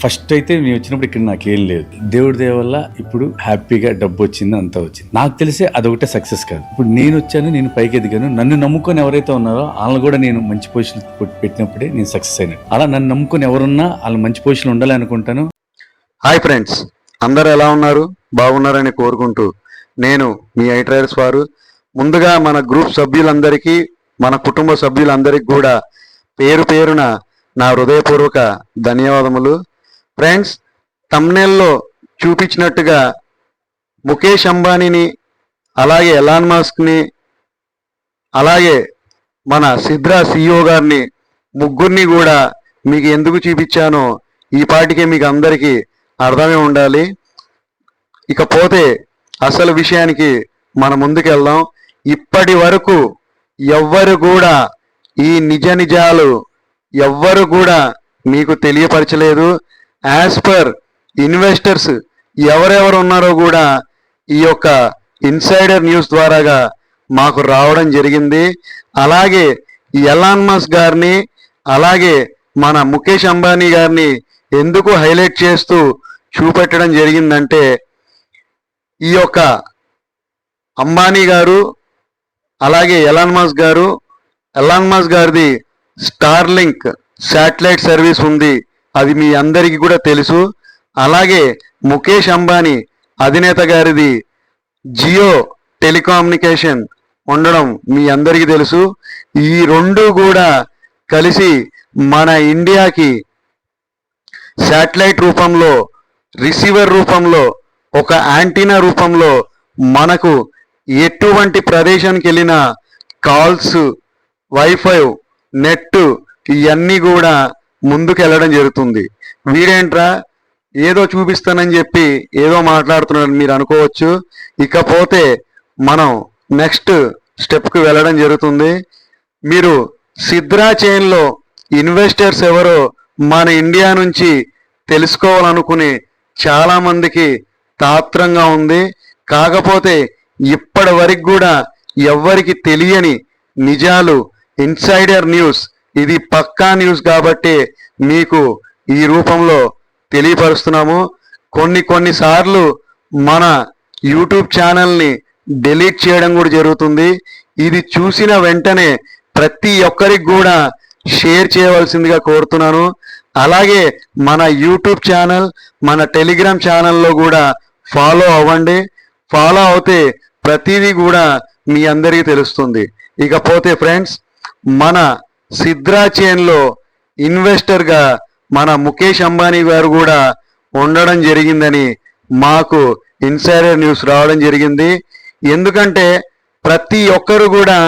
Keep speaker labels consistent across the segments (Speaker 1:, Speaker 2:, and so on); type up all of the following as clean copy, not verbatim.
Speaker 1: First అయితే నేను వచ్చినప్పుడు ఇక్కడ నాకేం లేదు. దేవుడి దయ వల్ల ఇప్పుడు హ్యాపీగా డబ్బు వచ్చింది, అంతా వచ్చింది. నాకు తెలిసే అదొకటే సక్సెస్ కాదు. ఇప్పుడు నేను వచ్చాను, నేను పైకి ఎదిగాను. నన్ను నమ్ముకొని ఎవరైతే ఉన్నారో వాళ్ళని కూడా నేను మంచి పొజిషన్ పెట్టినప్పుడే నేను సక్సెస్ అయినాను. అలా నన్ను నమ్ముకొని ఎవరున్నా వాళ్ళు మంచి పొజిషన్ ఉండాలి అనుకుంటాను.
Speaker 2: హాయ్ ఫ్రెండ్స్, అందరూ ఎలా ఉన్నారు? బాగున్నారని కోరుకుంటూ నేను మీ ఐట్రైడర్స్ వారు ముందుగా మన గ్రూప్ సభ్యులందరికీ, మన కుటుంబ సభ్యులందరికీ కూడా పేరు పేరున నా హృదయపూర్వక ధన్యవాదములు. ఫ్రెండ్స్, థంబ్నెయిల్లో చూపించినట్టుగా ముఖేష్ అంబానీని, అలాగే ఎలాన్ మస్క్ని, అలాగే మన సిద్రా CEO గారిని, ముగ్గురిని కూడా మీకు ఎందుకు చూపించానో ఈ పాటికే మీకు అందరికీ అర్థమే ఉండాలి. ఇకపోతే అసలు విషయానికి మనం ముందుకెళ్దాం. ఇప్పటి వరకు ఎవ్వరు కూడా ఈ నిజాలు ఎవ్వరు కూడా మీకు తెలియపరచలేదు. యాజ్ పర్ ఇన్వెస్టర్స్ ఎవరెవరు ఉన్నారో కూడా ఈ యొక్క ఇన్సైడర్ న్యూస్ ద్వారాగా మాకు రావడం జరిగింది. అలాగే ఎలాన్ మస్క్ గారిని, అలాగే మన ముఖేష్ అంబానీ గారిని ఎందుకు హైలైట్ చేస్తూ చూపెట్టడం జరిగిందంటే, ఈ యొక్క అంబానీ గారు అలాగే ఎలాన్ మస్క్ గారిది స్టార్లింక్ శాటిలైట్ సర్వీస్ ఉంది, అది మీ అందరికీ కూడా తెలుసు. అలాగే ముఖేష్ అంబానీ అధినేత గారిది జియో టెలికమ్యూనికేషన్ ఉండడం మీ అందరికీ తెలుసు. ఈ రెండు కూడా కలిసి మన ఇండియాకి శాటిలైట్ రూపంలో, రిసీవర్ రూపంలో, ఒక యాంటీనా రూపంలో మనకు ఎటువంటి ప్రదేశానికి వెళ్ళినా కాల్స్, వైఫై, నెట్ ఇవన్నీ కూడా ముందుకు వెళ్ళడం జరుగుతుంది. వీడేంట్రా ఏదో చూపిస్తానని చెప్పి ఏదో మాట్లాడుతున్నారని మీరు అనుకోవచ్చు. ఇకపోతే మనం నెక్స్ట్ స్టెప్కి వెళ్ళడం జరుగుతుంది. మీరు సిద్రా చైన్లో ఇన్వెస్టర్స్ ఎవరో మన ఇండియా నుంచి తెలుసుకోవాలనుకుని చాలామందికి తాత్రంగా ఉంది. కాకపోతే ఇప్పటి వరకు కూడా ఎవ్వరికి తెలియని నిజాలు, ఇన్సైడర్ న్యూస్, ఇది పక్కా న్యూస్ కాబట్టి మీకు ఈ రూపంలో తెలియపరుస్తున్నాము. కొన్నిసార్లు మన యూట్యూబ్ ఛానల్ని డిలీట్ చేయడం కూడా జరుగుతుంది. ఇది చూసిన వెంటనే ప్రతి ఒక్కరికి కూడా షేర్ చేయవలసిందిగా కోరుతున్నాను. అలాగే మన యూట్యూబ్ ఛానల్, మన టెలిగ్రామ్ ఛానల్లో కూడా ఫాలో అవ్వండి. ఫాలో అవుతే ప్రతిదీ కూడా మీ అందరికీ తెలుస్తుంది. ఇకపోతే ఫ్రెండ్స్, మన సిద్రా చైన్లో ఇన్వెస్టర్గా మన ముఖేష్ అంబానీ గారు కూడా ఉండడం జరిగిందని మాకు ఇన్సైడర్ న్యూస్ రావడం జరిగింది. ఎందుకంటే ప్రతి ఒక్కరు కూడా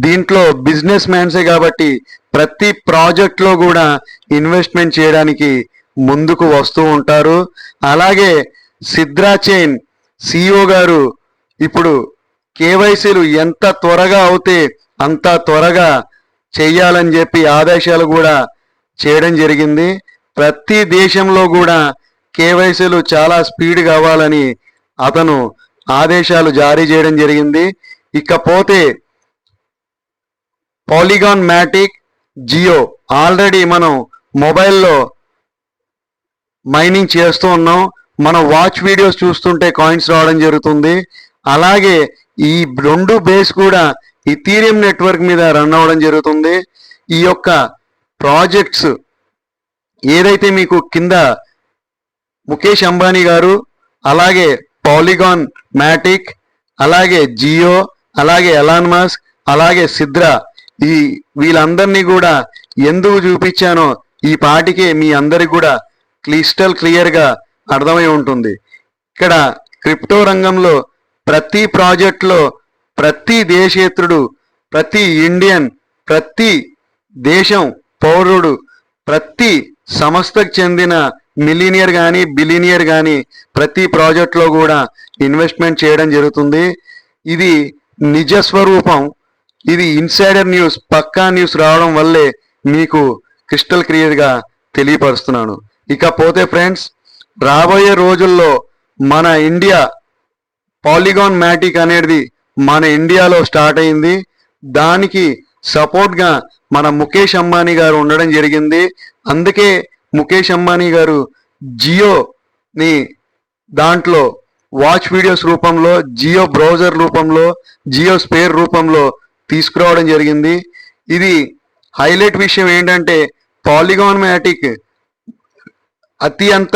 Speaker 2: దీంట్లో బిజినెస్ మ్యాన్సే కాబట్టి ప్రతి ప్రాజెక్ట్లో కూడా ఇన్వెస్ట్మెంట్ చేయడానికి ముందుకు వస్తూ ఉంటారు. అలాగే సిద్రా చైన్ CEO గారు ఇప్పుడు కేవైసీలు ఎంత త్వరగా అవుతే అంత త్వరగా చెయ్యాలని చెప్పి ఆదేశాలు కూడా చేయడం జరిగింది. ప్రతి దేశంలో కూడా కేవైసీలు చాలా స్పీడ్ కావాలని అతను ఆదేశాలు జారీ చేయడం జరిగింది. ఇకపోతే పాలిగాన్ మ్యాటిక్, జియో ఆల్రెడీ మనం మొబైల్లో మైనింగ్ చేస్తూ ఉన్నాం. మనం వాచ్ వీడియోస్ చూస్తుంటే కాయిన్స్ రావడం జరుగుతుంది. అలాగే ఈ రెండు బేస్ కూడా ఇథీరియం నెట్వర్క్ మీద రన్ అవ్వడం జరుగుతుంది. ఈ యొక్క ప్రాజెక్ట్స్ ఏదైతే మీకు కింద ముఖేష్ అంబానీ గారు, అలాగే పాలిగాన్ మ్యాటిక్, అలాగే జియో, అలాగే ఎలాన్ మస్క్, అలాగే సిద్రా, ఈ వీళ్ళందరినీ కూడా ఎందుకు చూపించానో ఈ పాటికే మీ అందరికి కూడా క్లియర్గా అర్థమై ఉంటుంది. ఇక్కడ క్రిప్టో రంగంలో ప్రతి ప్రాజెక్ట్లో ప్రతి దేశేతరుడు, ప్రతి ఇండియన్, ప్రతి దేశం పౌరుడు, ప్రతి సంస్థకు చెందిన మిలీనియర్ కానీ బిలీనియర్ కానీ ప్రతి ప్రాజెక్ట్లో కూడా ఇన్వెస్ట్మెంట్ చేయడం జరుగుతుంది. ఇది నిజస్వరూపం. ఇది ఇన్సైడర్ న్యూస్, పక్కా న్యూస్ రావడం వల్లే మీకు క్రిస్టల్ క్లియర్గా తెలియపరుస్తున్నాను. ఇకపోతే ఫ్రెండ్స్, రాబోయే రోజుల్లో మన ఇండియా పాలిగాన్ మ్యాటిక్ అనేది మన ఇండియాలో స్టార్ట్ అయింది. దానికి సపోర్ట్ గా మన ముఖేష్ అంబానీ గారు ఉండడం జరిగింది. అందుకే ముఖేష్ అంబానీ గారు జియోని దాంట్లో వాచ్ వీడియోస్ రూపంలో, జియో బ్రౌజర్ రూపంలో, జియో స్పేర్ రూపంలో తీసుకురావడం జరిగింది. ఇది హైలైట్ విషయం ఏంటంటే పాలిగాన్ మ్యాటిక్ అంత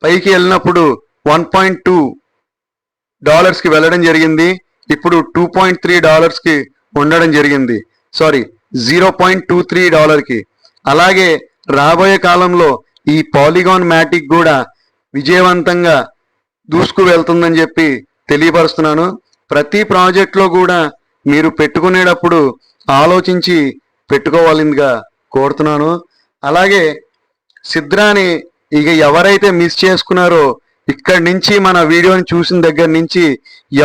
Speaker 2: పైకి వెళ్ళినప్పుడు $1.2 కి వెళ్ళడం జరిగింది. ఇప్పుడు $2.3 కి ఉండడం జరిగింది. సారీ, $0.23 కి. అలాగే రాబోయే కాలంలో ఈ పాలిగాన్ మ్యాటిక్ కూడా విజయవంతంగా దూసుకు వెళ్తుందని చెప్పి తెలియపరుస్తున్నాను. ప్రతి ప్రాజెక్ట్లో కూడా మీరు పెట్టుకునేటప్పుడు ఆలోచించి పెట్టుకోవాలిగా కోరుతున్నాను. అలాగే సిద్రాని ఇక ఎవరైతే మిస్ చేసుకున్నారో ఇక్కడి నుంచి మన వీడియోని చూసిన దగ్గర నుంచి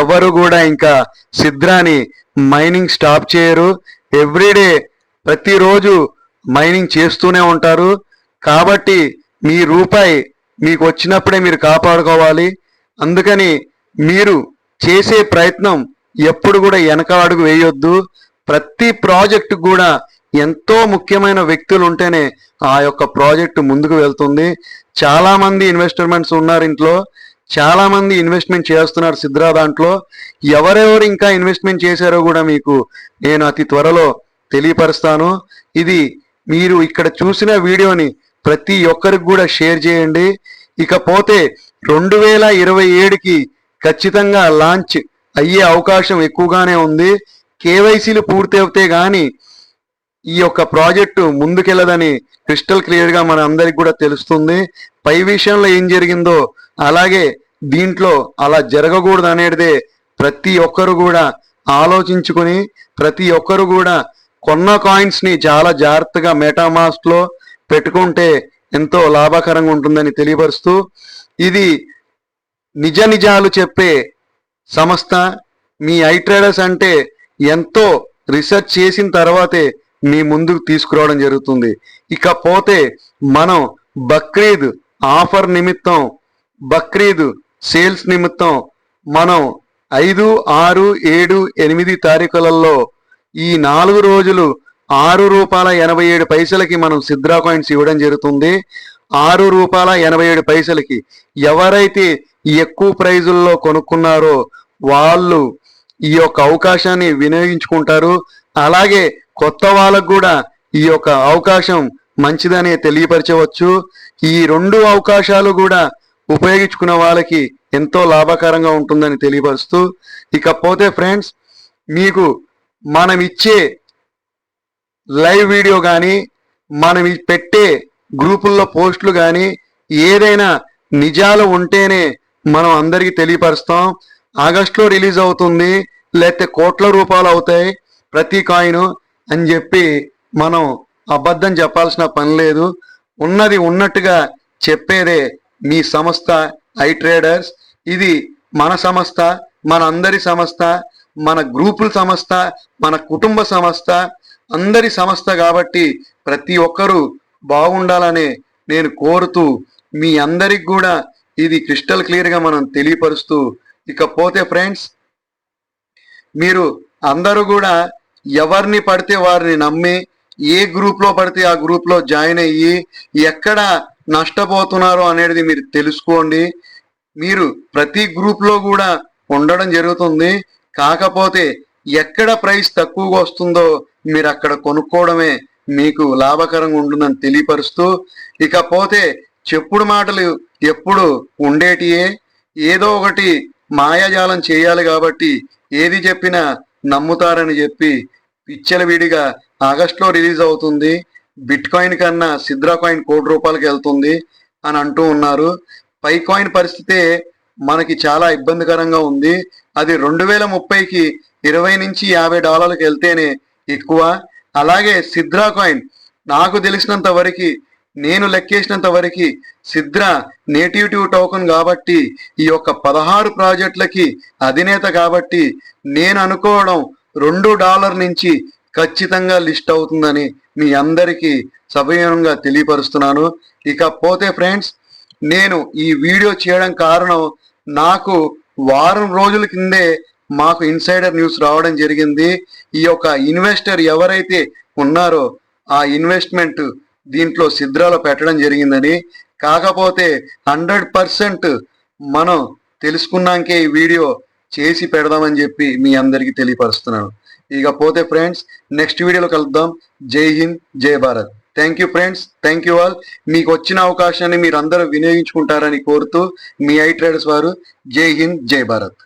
Speaker 2: ఎవరు కూడా ఇంకా సిద్రాని మైనింగ్ స్టాప్ చేయరు. ఎవ్రీడే ప్రతిరోజు మైనింగ్ చేస్తూనే ఉంటారు. కాబట్టి మీ రూపాయి మీకు వచ్చినప్పుడే మీరు కాపాడుకోవాలి. అందుకని మీరు చేసే ప్రయత్నం ఎప్పుడు కూడా వెనక అడుగు వేయొద్దు. ప్రతి ప్రాజెక్టు కూడా ఎంతో ముఖ్యమైన వ్యక్తులు ఉంటేనే ఆ యొక్క ప్రాజెక్టు ముందుకు వెళ్తుంది. చాలా మంది ఇన్వెస్ట్మెంట్స్ ఉన్నారు ఇంట్లో, చాలా మంది ఇన్వెస్ట్మెంట్ చేస్తున్నారు సిద్రా దాంట్లో. ఎవరెవరు ఇంకా ఇన్వెస్ట్మెంట్ చేశారో కూడా మీకు నేను అతి త్వరలో తెలియపరుస్తాను. ఇది మీరు ఇక్కడ చూసిన వీడియోని ప్రతి ఒక్కరికి కూడా షేర్ చేయండి. ఇకపోతే 2027కి ఖచ్చితంగా లాంచ్ అయ్యే అవకాశం ఎక్కువగానే ఉంది. కేవైసీలు పూర్తి అవుతే గాని ఈ యొక్క ప్రాజెక్టు ముందుకెళ్ళదని క్రిస్టల్ క్లియర్ గా మన అందరికి కూడా తెలుస్తుంది. పై విషయంలో ఏం జరిగిందో అలాగే దీంట్లో అలా జరగకూడదు అనేదే ప్రతి ఒక్కరు కూడా ఆలోచించుకుని ప్రతి ఒక్కరు కూడా కొన్న కాయిన్స్ ని చాలా జాగ్రత్తగా మెటామాస్క్ లో పెట్టుకుంటే ఎంతో లాభకరంగా ఉంటుందని తెలియపరుస్తూ, ఇది నిజాలు చెప్పే సంస్థ. మీ iTraders అంటే ఎంతో రీసెర్చ్ చేసిన తర్వాతే మీ ముందుకు తీసుకురావడం జరుగుతుంది. ఇకపోతే మనం బక్రీద్ ఆఫర్ నిమిత్తం, బక్రీద్ సేల్స్ నిమిత్తం మనం 5, 6, 7, 8 తారీఖులలో ఈ 4 రోజులు $6.87 మనం సిద్రా కాయిన్స్ ఇవ్వడం జరుగుతుంది. $6.87 ఎవరైతే ఎక్కువ ప్రైజుల్లో కొనుక్కున్నారో వాళ్ళు ఈ యొక్క అవకాశాన్ని వినియోగించుకుంటారు. అలాగే కొత్త వాళ్ళకు కూడా ఈ యొక్క అవకాశం మంచిదనే తెలియపరచవచ్చు. ఈ 2 అవకాశాలు కూడా ఉపయోగించుకున్న వాళ్ళకి ఎంతో లాభకరంగా ఉంటుందని తెలియపరుస్తూ, ఇకపోతే ఫ్రెండ్స్, మీకు మనం ఇచ్చే లైవ్ వీడియో కానీ మనం పెట్టే గ్రూపుల్లో పోస్టులు కానీ ఏదైనా నిజాలు ఉంటేనే మనం అందరికీ తెలియపరుస్తాం. ఆగస్టులో రిలీజ్ అవుతుంది, లేకపోతే కోట్ల రూపాయలు అవుతాయి ప్రతి కాయిన్ అని చెప్పి మనం అబద్ధం చెప్పాల్సిన పని లేదు. ఉన్నది ఉన్నట్టుగా చెప్పేదే మీ సంస్థ iTraders. ఇది మన సంస్థ, మన అందరి సంస్థ, మన గ్రూపుల సంస్థ, మన కుటుంబ సంస్థ, అందరి సంస్థ. కాబట్టి ప్రతి ఒక్కరూ బాగుండాలని నేను కోరుతూ మీ అందరికి కూడా ఇది క్రిస్టల్ క్లియర్గా మనం తెలియపరుస్తూ, ఇకపోతే ఫ్రెండ్స్, మీరు అందరూ కూడా ఎవరిని పడితే వారిని నమ్మి ఏ గ్రూప్లో పడితే ఆ గ్రూప్లో జాయిన్ అయ్యి ఎక్కడ నష్టపోతున్నారో అనేది మీరు తెలుసుకోండి. మీరు ప్రతి గ్రూప్లో కూడా ఉండడం జరుగుతుంది. కాకపోతే ఎక్కడ ప్రైస్ తక్కువగా వస్తుందో మీరు అక్కడ కొనుక్కోవడమే మీకు లాభకరంగా ఉంటుందని తెలియపరుస్తూ, ఇకపోతే చెప్పుడు మాటలు ఎప్పుడు ఉండేటియే, ఏదో ఒకటి మాయాజాలం చేయాలి కాబట్టి ఏది చెప్పినా నమ్ముతారని చెప్పి విచ్చలవిడిగా ఆగస్టులో రిలీజ్ అవుతుంది, బిట్ కాయిన్ కన్నా సిద్రా కాయిన్ ₹1,00,00,000 వెళ్తుంది అని అంటూ ఉన్నారు. పై కాయిన్ పరిస్థితే మనకి చాలా ఇబ్బందికరంగా ఉంది. అది 2030కి $20 నుంచి $50 వెళ్తేనే ఎక్కువ. అలాగే సిద్రా కాయిన్ నాకు తెలిసినంత వరకు, నేను లెక్కేసినంత వరకు సిద్రా నేటివ్ టోకెన్ కాబట్టి ఈ యొక్క 16 ప్రాజెక్టులకి అధినేత కాబట్టి నేను అనుకోవడం $2 నుంచి ఖచ్చితంగా లిస్ట్ అవుతుందని మీ అందరికీ సవినయంగా తెలియపరుస్తున్నాను. ఇకపోతే ఫ్రెండ్స్, నేను ఈ వీడియో చేయడం కారణం నాకు వారం రోజుల కిందే మాకు ఇన్సైడర్ న్యూస్ రావడం జరిగింది. ఈ యొక్క ఇన్వెస్టర్ ఎవరైతే ఉన్నారో ఆ ఇన్వెస్ట్మెంట్ దీంట్లో సిద్రాలో పెట్టడం జరిగిందని. కాకపోతే 100% మనం తెలుసుకున్నాకే ఈ వీడియో చేసి పెడదామని చెప్పి మీ అందరికీ తెలియపరుస్తున్నాను. ఇకపోతే ఫ్రెండ్స్, నెక్స్ట్ వీడియోలో కలుద్దాం. జై హింద్, జై Bharat. Thank you friends, thank you all. మీకు వచ్చిన అవకాశాన్ని మీరు అందరూ వినియోగించుకుంటారని కోరుతూ మీ ఐ ట్రేడర్స్ వారు. జై హింద్, జై భారత్.